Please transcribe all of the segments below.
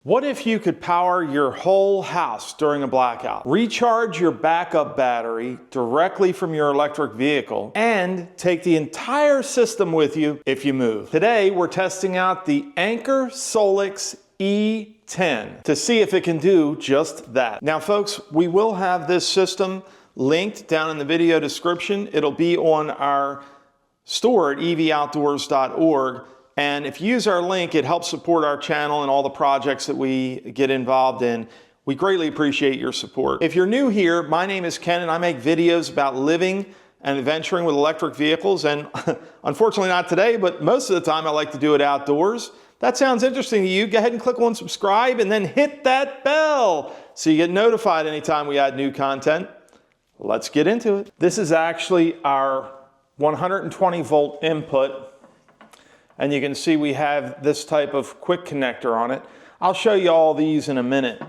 What if you could power your whole house during a blackout, recharge your backup battery directly from your electric vehicle, and take the entire system with you if you move? Today, we're testing out the Anker SOLIX E10 to see if it can do just that. Now, folks, we will have this system linked down in the video description. It'll be on our store at evoutdoors.org. And if you use our link, it helps support our channel and all the projects that we get involved in. We greatly appreciate your support. If you're new here, my name is Ken and I make videos about living and adventuring with electric vehicles. And unfortunately not today, but most of the time I like to do it outdoors. That sounds interesting to you, go ahead and click on subscribe and then hit that bell so you get notified anytime we add new content. Let's get into it. This is actually our 120 volt input. And you can see we have this type of quick connector on it. I'll show you all these in a minute.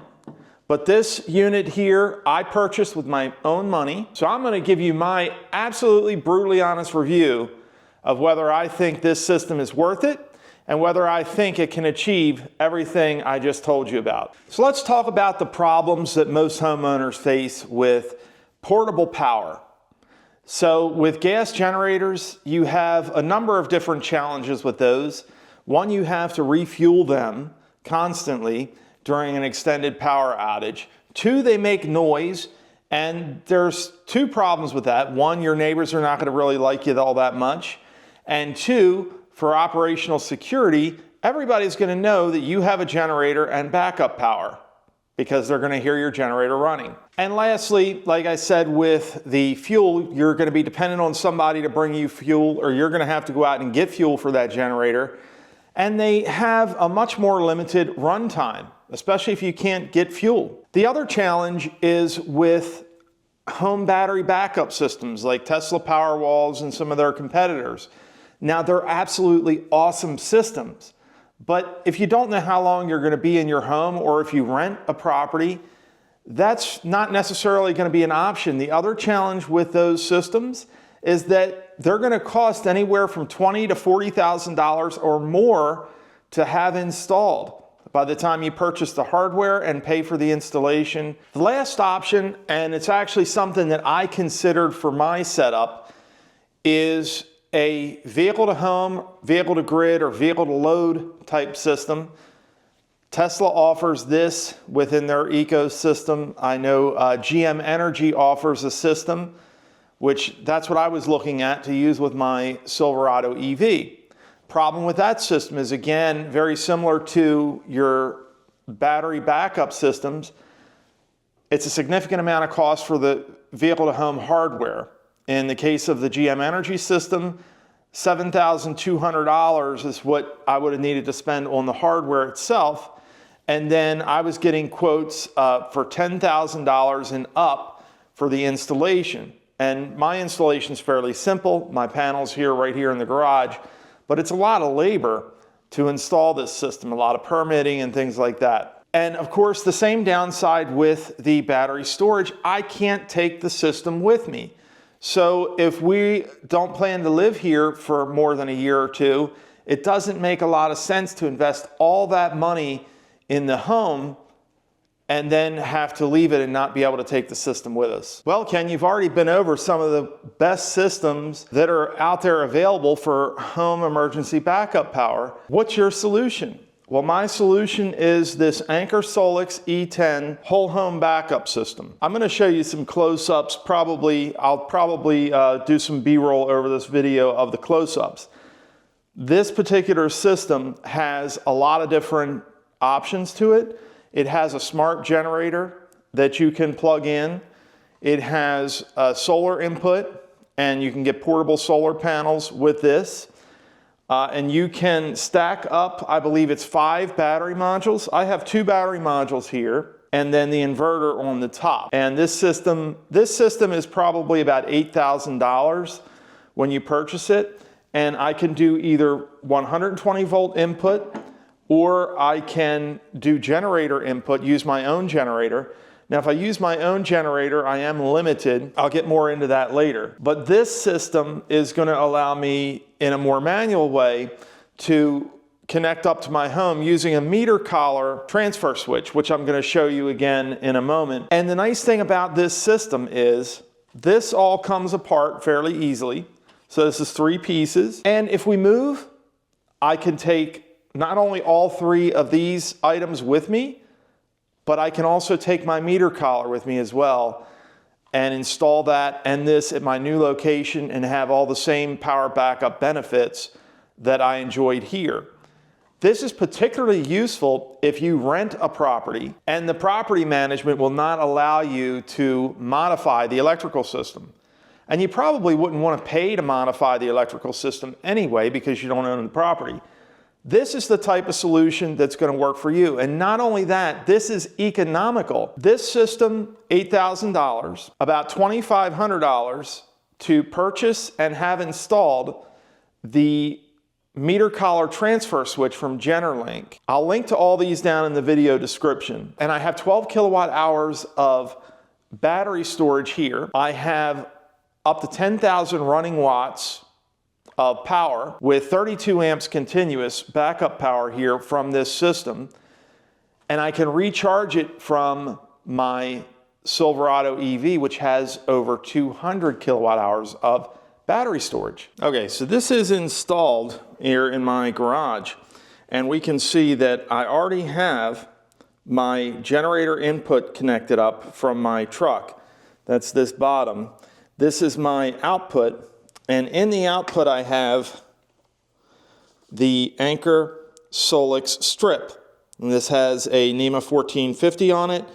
But this unit here, I purchased with my own money. So I'm going to give you my absolutely brutally honest review of whether I think this system is worth it and whether I think it can achieve everything I just told you about. So let's talk about the problems that most homeowners face with portable power. So with gas generators, you have a number of different challenges with those. One, you have to refuel them constantly during an extended power outage. Two, they make noise, and there's two problems with that. One, your neighbors are not going to really like you all that much. And two, for operational security, everybody's going to know that you have a generator and backup power, because they're going to hear your generator running. And lastly, like I said, with the fuel, you're going to be dependent on somebody to bring you fuel, or you're going to have to go out and get fuel for that generator. And they have a much more limited runtime, especially if you can't get fuel. The other challenge is with home battery backup systems like Tesla Powerwalls and some of their competitors. Now, they're absolutely awesome systems. But if you don't know how long you're going to be in your home, or if you rent a property, that's not necessarily going to be an option. The other challenge with those systems is that they're going to cost anywhere from $20,000 to $40,000 or more to have installed by the time you purchase the hardware and pay for the installation. The last option, and it's actually something that I considered for my setup, is a vehicle-to-home, vehicle-to-grid, or vehicle-to-load type system. Tesla offers this within their ecosystem. I know GM Energy offers a system, which that's what I was looking at to use with my Silverado EV. Problem with that system is, again, very similar to your battery backup systems. It's a significant amount of cost for the vehicle-to-home hardware. In the case of the GM Energy system, $7,200 is what I would have needed to spend on the hardware itself. And then I was getting quotes for $10,000 and up for the installation. And my installation is fairly simple. My panel's here, right here in the garage. But it's a lot of labor to install this system, a lot of permitting and things like that. And of course, the same downside with the battery storage, I can't take the system with me. So if we don't plan to live here for more than a year or two, it doesn't make a lot of sense to invest all that money in the home and then have to leave it and not be able to take the system with us. Well, Ken, you've already been over some of the best systems that are out there available for home emergency backup power. What's your solution? Well, my solution is this Anker SOLIX E10 whole home backup system. I'm going to show you some close-ups. I'll probably do some B-roll over this video of the close-ups. This particular system has a lot of different options to it. It has a smart generator that you can plug in. It has a solar input, and you can get portable solar panels with this. And you can stack up, I believe it's 5 battery modules. I have 2 battery modules here, and then the inverter on the top. And this system is probably about $8,000 when you purchase it. And I can do either 120 volt input, or I can do generator input, use my own generator. Now, if I use my own generator, I am limited. I'll get more into that later. But this system is going to allow me, in a more manual way, to connect up to my home using a meter collar transfer switch, which I'm going to show you again in a moment. And the nice thing about this system is this all comes apart fairly easily. So this is 3 pieces. And if we move, I can take not only all 3 of these items with me, but I can also take my meter collar with me as well and install that and this at my new location and have all the same power backup benefits that I enjoyed here. This is particularly useful if you rent a property and the property management will not allow you to modify the electrical system. And you probably wouldn't want to pay to modify the electrical system anyway because you don't own the property. This is the type of solution that's going to work for you. And not only that, this is economical. This system, $8,000, about $2,500 to purchase and have installed the meter collar transfer switch from GenerLink. I'll link to all these down in the video description. And I have 12 kilowatt hours of battery storage here. I have up to 10,000 running watts of power with 32 amps continuous backup power here from this system. And I can recharge it from my Silverado EV, which has over 200 kilowatt hours of battery storage. Okay, so this is installed here in my garage, and we can see that I already have my generator input connected up from my truck. That's this bottom. This is my output. And in the output, I have the Anker SOLIX strip. And this has a NEMA 1450 on it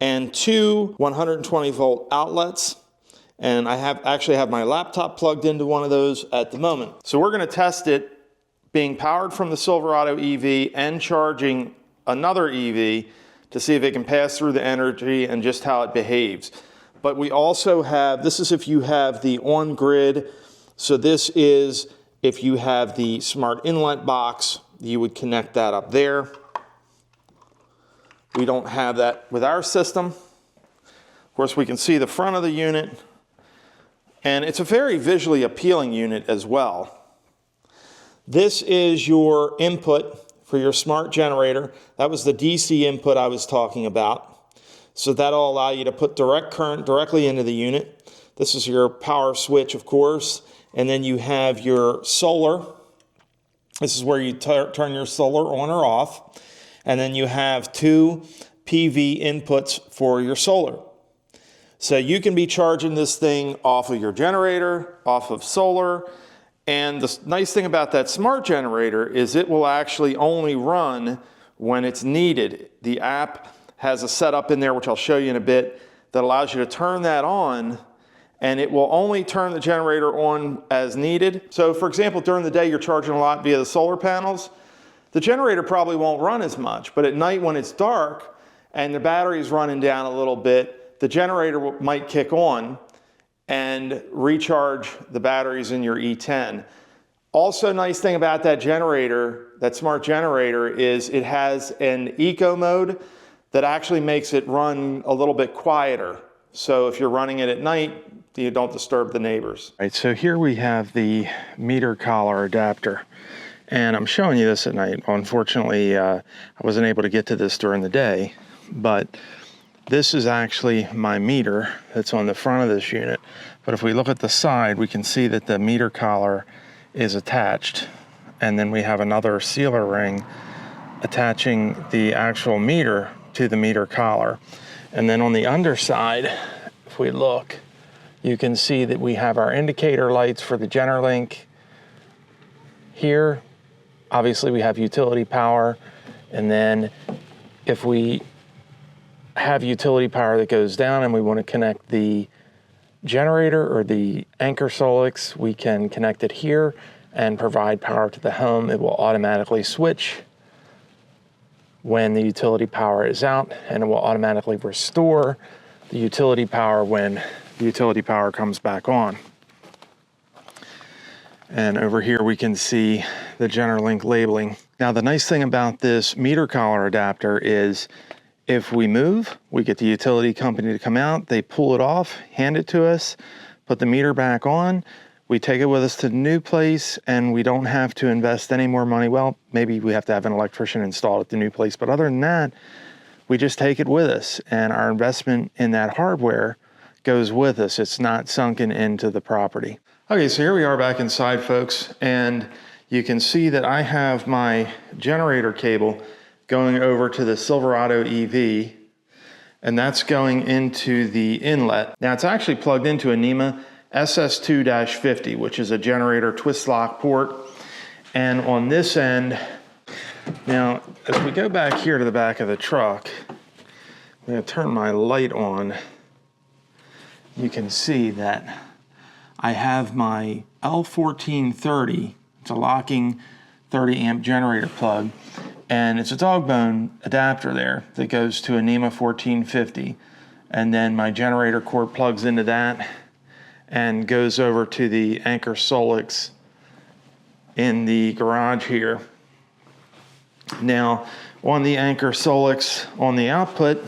and 2 120 volt outlets. And I actually have my laptop plugged into one of those at the moment. So we're going to test it being powered from the Silverado EV and charging another EV to see if it can pass through the energy and just how it behaves. But we also have, this is if you have the on-grid. So this is if you have the smart inlet box, you would connect that up there. We don't have that with our system. Of course, we can see the front of the unit, and it's a very visually appealing unit as well. This is your input for your smart generator. That was the DC input I was talking about. So that'll allow you to put direct current directly into the unit. This is your power switch, of course. And then you have your solar. This is where you turn your solar on or off. And then you have 2 PV inputs for your solar. So you can be charging this thing off of your generator, off of solar. And the nice thing about that smart generator is it will actually only run when it's needed. The app has a setup in there, which I'll show you in a bit, that allows you to turn that on, and it will only turn the generator on as needed. So for example, during the day you're charging a lot via the solar panels, the generator probably won't run as much, but at night when it's dark and the battery's running down a little bit, the generator might kick on and recharge the batteries in your E10. Also, nice thing about that generator, that smart generator, is it has an eco mode that actually makes it run a little bit quieter. So if you're running it at night, you don't disturb the neighbors. All right, so here we have the meter collar adapter, and I'm showing you this at night. Unfortunately, I wasn't able to get to this during the day, but this is actually my meter that's on the front of this unit. But if we look at the side, we can see that the meter collar is attached, and then we have another sealer ring attaching the actual meter to the meter collar. And then on the underside, if we look, you can see that we have our indicator lights for the GenerLink. Here, obviously we have utility power, and then if we have utility power that goes down and we want to connect the generator or the Anker SOLIX, we can connect it here and provide power to the home. It will automatically switch when the utility power is out, and it will automatically restore the utility power when the utility power comes back on. And over here we can see the GenerLink labeling. Now the nice thing about this meter collar adapter is if we move, we get the utility company to come out, they pull it off, hand it to us, put the meter back on. we take it with us to the new place and we don't have to invest any more money. Well, maybe we have to have an electrician installed at the new place, but other than that, we just take it with us, and our investment in that hardware goes with us. It's not sunken into the property. Okay, so here we are back inside, folks, and you can see that I have my generator cable going over to the Silverado EV, and that's going into the inlet. Now, it's actually plugged into a NEMA SS2-50, which is a generator twist lock port. And on this end, now, as we go back here to the back of the truck, I'm going to turn my light on. You can see that I have my L1430, it's a locking 30 amp generator plug, and it's a dog bone adapter there that goes to a NEMA 1450. And then my generator cord plugs into that and goes over to the Anker SOLIX in the garage here. Now, on the Anker SOLIX on the output,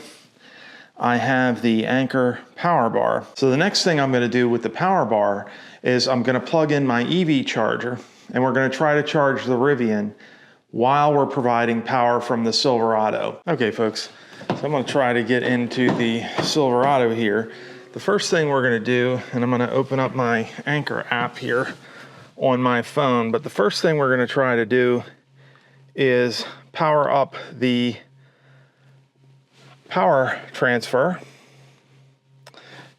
I have the Anker power bar. So the next thing I'm going to do with the power bar is I'm going to plug in my EV charger, and we're going to try to charge the Rivian while we're providing power from the Silverado. Okay, folks, so I'm going to try to get into the Silverado here. The first thing we're going to do, and I'm going to open up my Anker app here on my phone, but the first thing we're going to try to do is power up the power transfer.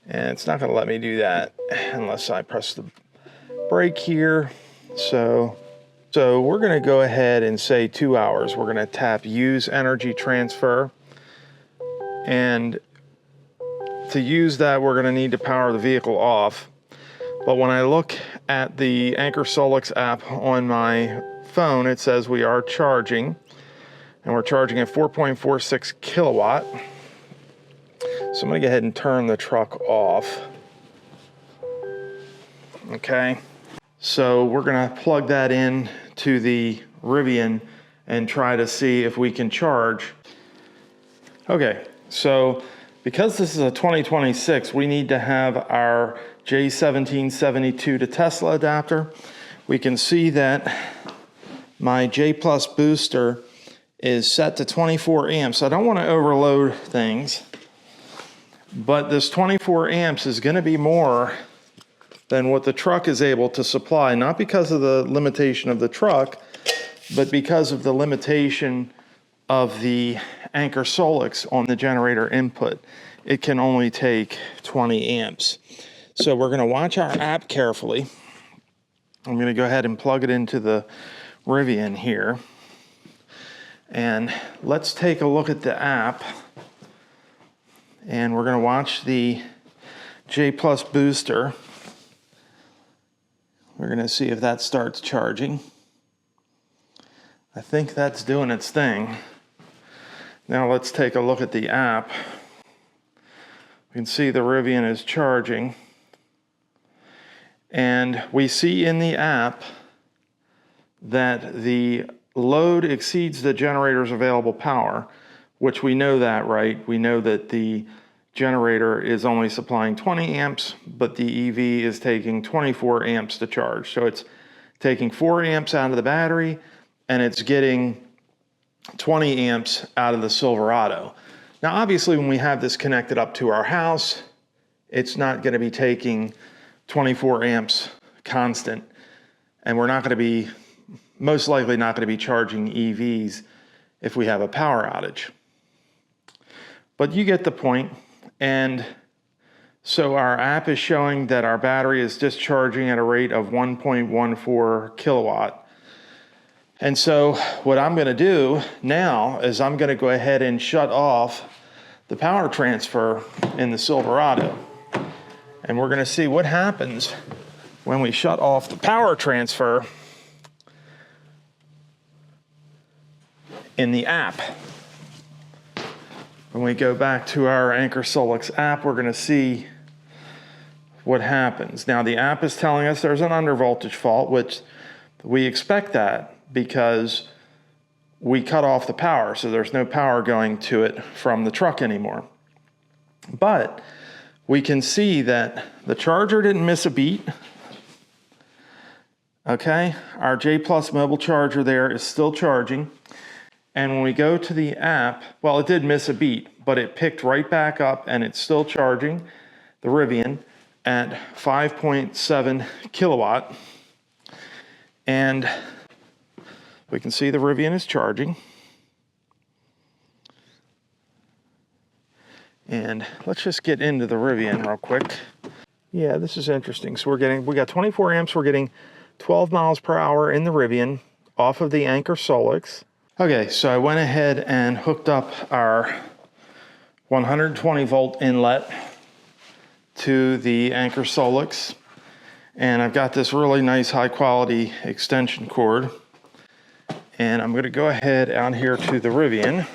And it's not going to let me do that unless I press the brake here. So we're going to go ahead and say 2 hours. We're going to tap use energy transfer. And to use that, we're going to need to power the vehicle off. But when I look at the Anker SOLIX app on my phone, it says we are charging, and we're charging at 4.46 kilowatt. So I'm going to go ahead and turn the truck off. Okay, so we're going to plug that in to the Rivian and try to see if we can charge. Okay, so because this is a 2026, we need to have our J1772 to Tesla adapter. We can see that my J Plus booster is set to 24 amps. I don't want to overload things, but this 24 amps is going to be more than what the truck is able to supply, not because of the limitation of the truck, but because of the limitation of the Anker SOLIX on the generator input. It can only take 20 amps. So we're going to watch our app carefully. I'm going to go ahead and plug it into the Rivian here. And let's take a look at the app. And we're going to watch the J Plus booster. We're going to see if that starts charging. I think that's doing its thing. Now let's take a look at the app. We can see the Rivian is charging. And we see in the app that the load exceeds the generator's available power, which we know that, right? We know that the generator is only supplying 20 amps, but the EV is taking 24 amps to charge. So it's taking 4 amps out of the battery, and it's getting 20 amps out of the Silverado. Now, obviously, when we have this connected up to our house, it's not going to be taking 24 amps constant, and we're not going to be, most likely not going to be charging EVs if we have a power outage. But you get the point. And so our app is showing that our battery is discharging at a rate of 1.14 kilowatt. And so what I'm going to do now is I'm going to go ahead and shut off the power transfer in the Silverado. And we're going to see what happens when we shut off the power transfer in the app. When we go back to our Anker SOLIX app, we're going to see what happens. Now, the app is telling us there's an undervoltage fault, which we expect that because we cut off the power, so there's no power going to it from the truck anymore. But we can see that the charger didn't miss a beat. Okay, our J Plus mobile charger there is still charging. And when we go to the app, well, it did miss a beat, but it picked right back up and it's still charging, the Rivian, at 5.7 kilowatt. And we can see the Rivian is charging. And let's just get into the Rivian real quick. Yeah, this is interesting. So we got 24 amps, we're getting 12 miles per hour in the Rivian off of the Anker SOLIX. Okay, so I went ahead and hooked up our 120 volt inlet to the Anker SOLIX. And I've got this really nice high quality extension cord. And I'm gonna go ahead out here to the Rivian.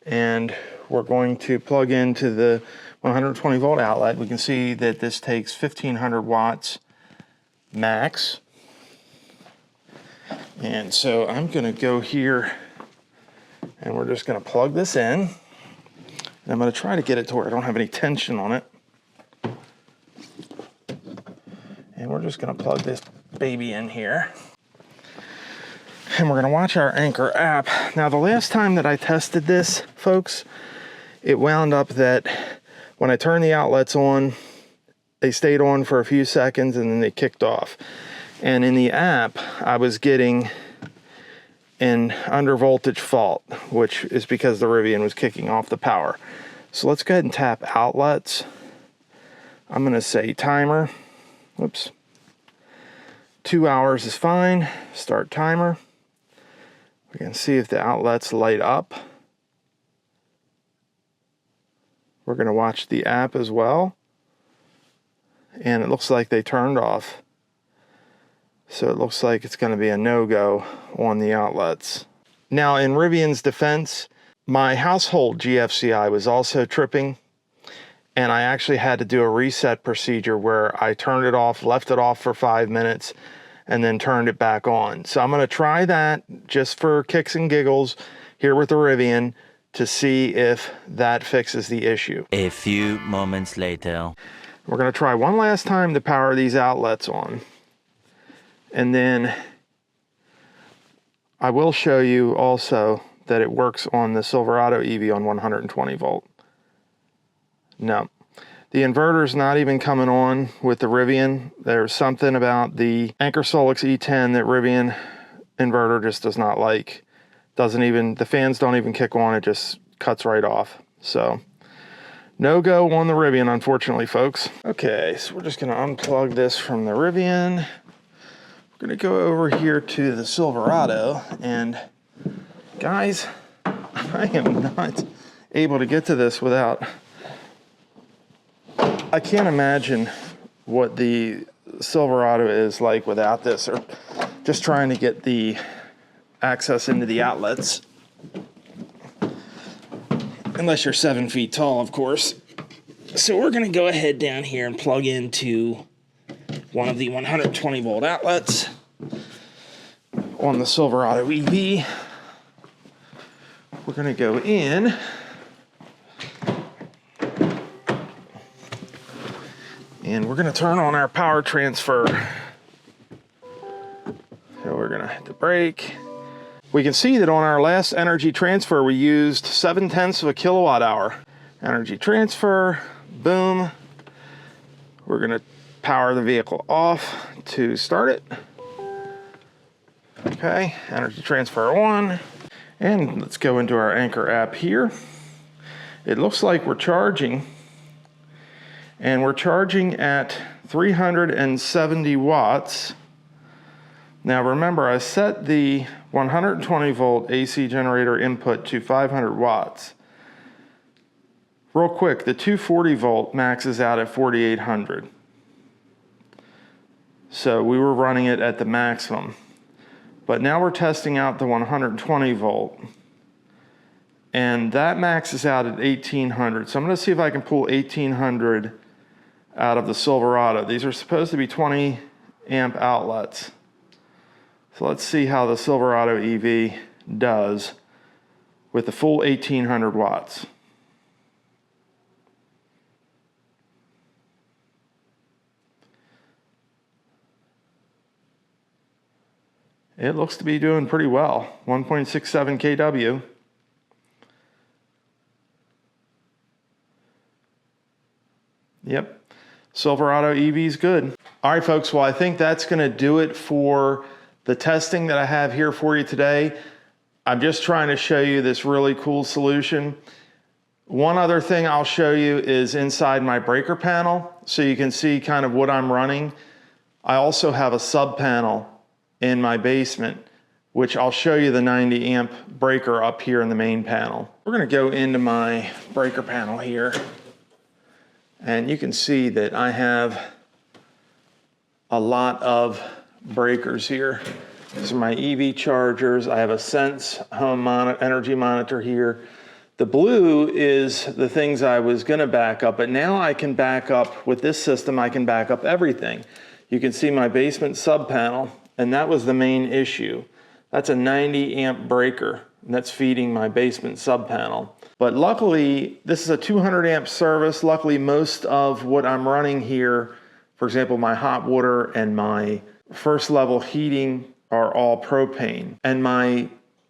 And we're going to plug into the 120 volt outlet. We can see that this takes 1500 watts max. And so I'm gonna go here and we're just gonna plug this in. And I'm gonna try to get it to where I don't have any tension on it. And we're just gonna plug this baby in here. And we're gonna watch our Anker app. Now the last time that I tested this, folks, it wound up that when I turned the outlets on, they stayed on for a few seconds and then they kicked off. And in the app, I was getting an under voltage fault, which is because the Rivian was kicking off the power. So let's go ahead and tap outlets. I'm gonna say timer, whoops. 2 hours is fine, start timer. We can see if the outlets light up. We're gonna watch the app as well. And it looks like they turned off. So it looks like it's gonna be a no-go on the outlets. Now in Rivian's defense, my household GFCI was also tripping, and I actually had to do a reset procedure where I turned it off, left it off for 5 minutes, and then turned it back on. So I'm gonna try that just for kicks and giggles here with the Rivian to see if that fixes the issue. A few moments later. We're gonna try one last time to power these outlets on. And then I will show you also that it works on the Silverado EV on 120 volt. No, the inverter's not even coming on with the Rivian. There's something about the Anker SOLIX E10 that Rivian inverter just does not like. The fans don't even kick on, it just cuts right off. So, no go on the Rivian, unfortunately, folks. Okay, so we're just gonna unplug this from the Rivian. We're gonna go over here to the Silverado, and guys, I am not able to get to this without, I can't imagine what the Silverado is like without this, or just trying to get the access into the outlets. Unless you're 7 feet tall, of course. So we're gonna go ahead down here and plug into one of the 120 volt outlets on the Silverado EV. We're gonna go in and we're gonna turn on our power transfer. So we're gonna hit the brake. We can see that on our last energy transfer, we used 0.7 of a kilowatt hour. Energy transfer, boom. We're gonna power the vehicle off to start it. Okay, energy transfer on. And let's go into our Anker app here. It looks like we're charging, and we're charging at 370 watts. Now remember, I set the 120 volt AC generator input to 500 watts. Real quick, the 240 volt maxes out at 4,800. So we were running it at the maximum. But now we're testing out the 120 volt. And that maxes out at 1,800. So I'm gonna see if I can pull 1,800 out of the Silverado. These are supposed to be 20 amp outlets. So let's see how the Silverado EV does with the full 1,800 watts. it looks to be doing pretty well. 1.67 kW. Yep, Silverado EV is good. All right, folks, well, I think that's gonna do it for the testing that I have here for you today. I'm just trying to show you this really cool solution. One other thing I'll show you is inside my breaker panel, so you can see kind of what I'm running. I also have a sub panel in my basement, which I'll show you the 90 amp breaker up here in the main panel. We're gonna go into my breaker panel here, and you can see that I have a lot of breakers here. These are my EV chargers. I have a Sense home energy monitor here. The blue is the things I was gonna back up, but now I can back up, with this system, I can back up everything. You can see my basement sub panel, and that was the main issue. That's a 90 amp breaker, and that's feeding my basement sub panel. But luckily, this is a 200 amp service. Luckily, most of what I'm running here, for example, my hot water and my first level heating are all propane, and my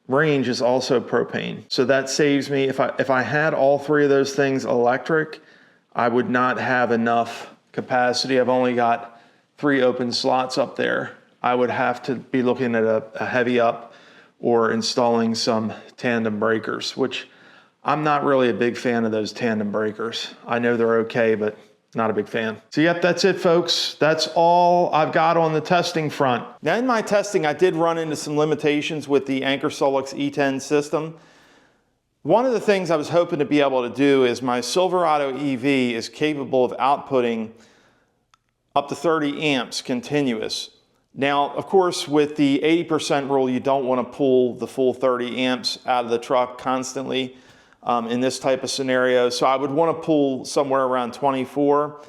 range is also propane. So that saves me, if I had all three of those things electric, I would not have enough capacity. I've only got 3 open slots up there. I would have to be looking at a heavy up or installing some tandem breakers, which I'm not really a big fan of those tandem breakers. I know they're okay, but not a big fan. So yep, that's it, folks. That's all I've got on the testing front. Now in my testing, I did run into some limitations with the Anker SOLIX E10 system. One of the things I was hoping to be able to do is my Silverado EV is capable of outputting up to 30 amps continuous. Now, of course, with the 80% rule, you don't want to pull the full 30 amps out of the truck constantly in this type of scenario. So I would want to pull somewhere around 24.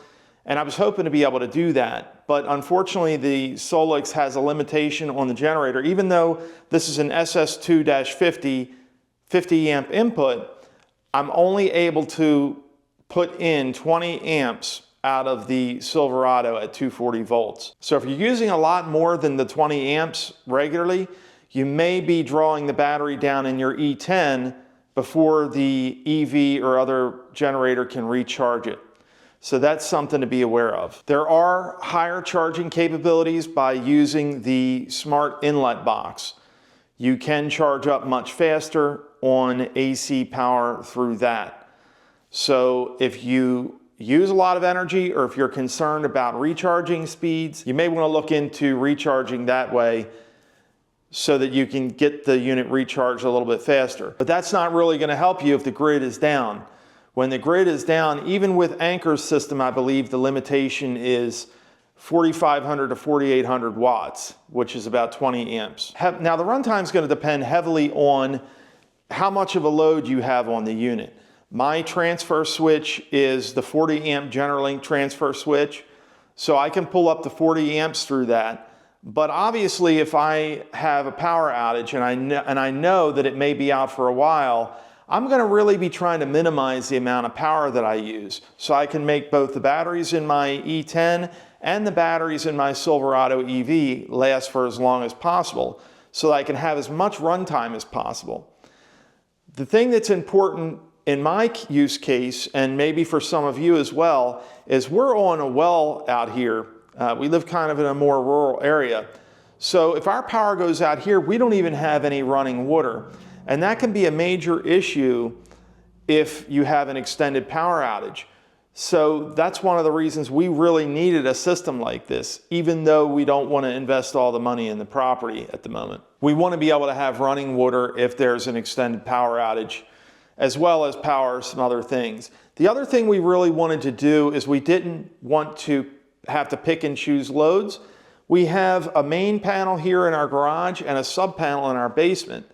And I was hoping to be able to do that. But unfortunately, the Solix has a limitation on the generator. Even though this is an SS2-50 50 amp input, I'm only able to put in 20 amps out of the Silverado at 240 volts. So if you're using a lot more than the 20 amps regularly, you may be drawing the battery down in your E10 before the EV or other generator can recharge it. So that's something to be aware of. There are higher charging capabilities by using the smart inlet box. You can charge up much faster on AC power through that. So if you use a lot of energy, or if you're concerned about recharging speeds, you may want to look into recharging that way so that you can get the unit recharged a little bit faster. But that's not really going to help you if the grid is down. When the grid is down, even with Anker's system, I believe the limitation is 4,500 to 4,800 watts, which is about 20 amps. Now the runtime is going to depend heavily on how much of a load you have on the unit. My transfer switch is the 40 amp GenerLink transfer switch, so I can pull up to 40 amps through that. But obviously if I have a power outage and I know that it may be out for a while, I'm going to really be trying to minimize the amount of power that I use, so I can make both the batteries in my E10 and the batteries in my Silverado EV last for as long as possible, so that I can have as much runtime as possible. The thing that's important in my use case, and maybe for some of you as well, is we're on a well out here. We live kind of in a more rural area. So if our power goes out here, we don't even have any running water. And that can be a major issue if you have an extended power outage. So that's one of the reasons we really needed a system like this, even though we don't want to invest all the money in the property at the moment. We want to be able to have running water if there's an extended power outage, as well as power some other things. The other thing we really wanted to do is we didn't want to have to pick and choose loads. We have a main panel here in our garage and a sub panel in our basement.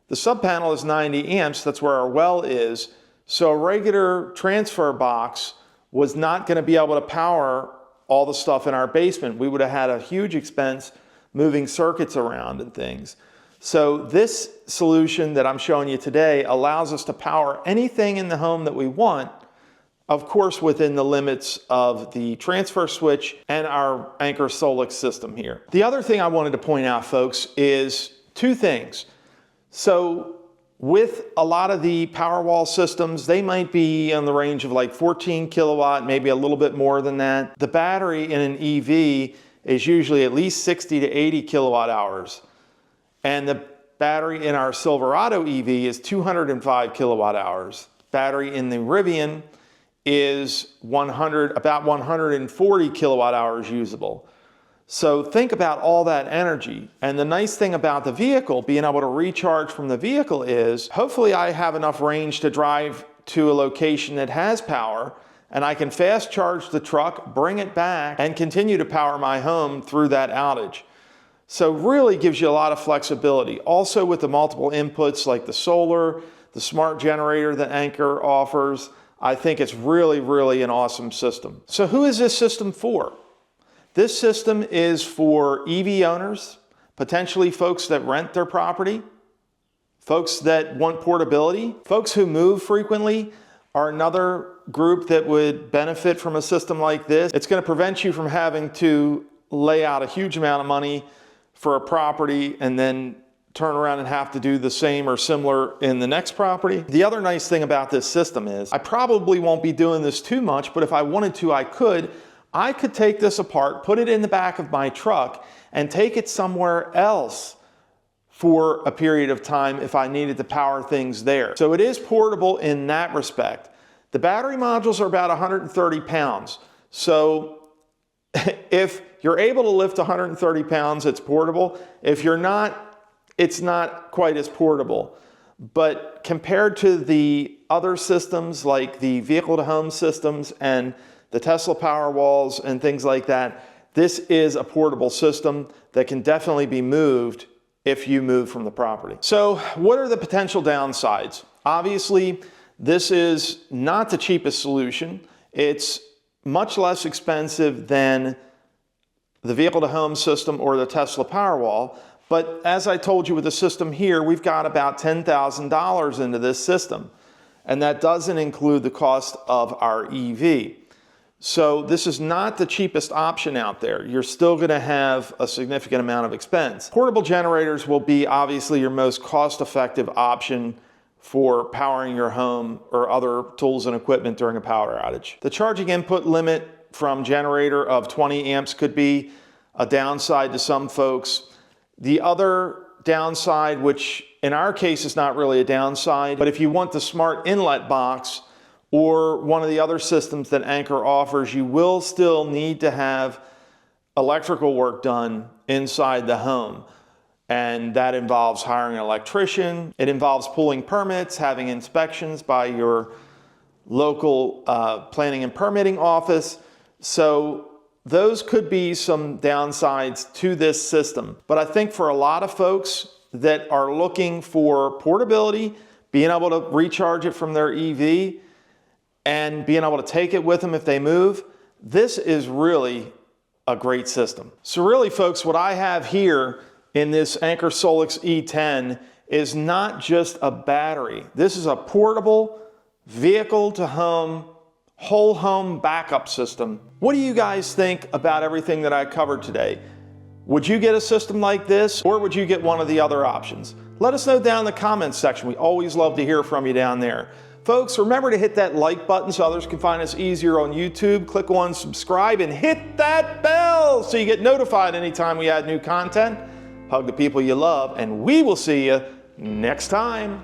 The sub panel is 90 amps, that's where our well is. So a regular transfer box was not going to be able to power all the stuff in our basement. We would have had a huge expense moving circuits around and things. So this solution that I'm showing you today allows us to power anything in the home that we want of course within the limits of the transfer switch and our Anker SOLIX system here. The other thing I wanted to point out, folks, is two things. So with a lot of the Powerwall systems, they might be in the range of like 14 kilowatt, maybe a little bit more than that. The battery in an EV is usually at least 60 to 80 kilowatt hours. And the battery in our Silverado EV is 205 kilowatt hours. Battery in the Rivian is about 140 kilowatt hours usable. So think about all that energy. And the nice thing about the vehicle, being able to recharge from the vehicle, is hopefully I have enough range to drive to a location that has power, and I can fast charge the truck, bring it back, and continue to power my home through that outage. So really gives you a lot of flexibility. Also with the multiple inputs like the solar, the smart generator that Anker offers, I think it's really, really an awesome system. So who is this system for? This system is for EV owners, potentially folks that rent their property, folks that want portability, folks who move frequently are another group that would benefit from a system like this. It's going to prevent you from having to lay out a huge amount of money for a property and then turn around and have to do the same or similar in the next property. The other nice thing about this system is I probably won't be doing this too much, but if I wanted to, I could take this apart, put it in the back of my truck, and take it somewhere else for a period of time if I needed to power things there. So it is portable in that respect. The battery modules are about 130 pounds. So if you're able to lift 130 pounds, it's portable. If you're not, it's not quite as portable. But compared to the other systems like the vehicle-to-home systems and the Tesla Powerwalls and things like that, this is a portable system that can definitely be moved if you move from the property. So what are the potential downsides? Obviously, this is not the cheapest solution. It's much less expensive than the vehicle-to-home system or the Tesla Powerwall. But as I told you with the system here, we've got about $10,000 into this system. And that doesn't include the cost of our EV. So this is not the cheapest option out there. You're still going to have a significant amount of expense. Portable generators will be obviously your most cost-effective option for powering your home or other tools and equipment during a power outage. The charging input limit from generator of 20 amps could be a downside to some folks. The other downside, which in our case is not really a downside, but if you want the smart inlet box or one of the other systems that Anker offers, you will still need to have electrical work done inside the home. And that involves hiring an electrician. It involves pulling permits, having inspections by your local planning and permitting office. So those could be some downsides to this system. But I think for a lot of folks that are looking for portability, being able to recharge it from their EV, and being able to take it with them if they move, this is really a great system. So really, folks, what I have here in this Anker SOLIX E10 is not just a battery. This is a portable vehicle-to-home, whole home backup system. What do you guys think about everything that I covered today? Would you get a system like this, or would you get one of the other options? Let us know down in the comments section. We always love to hear from you down there. Folks, remember to hit that like button so others can find us easier on YouTube. Click on subscribe and hit that bell so you get notified anytime we add new content. Hug the people you love, and we will see you next time.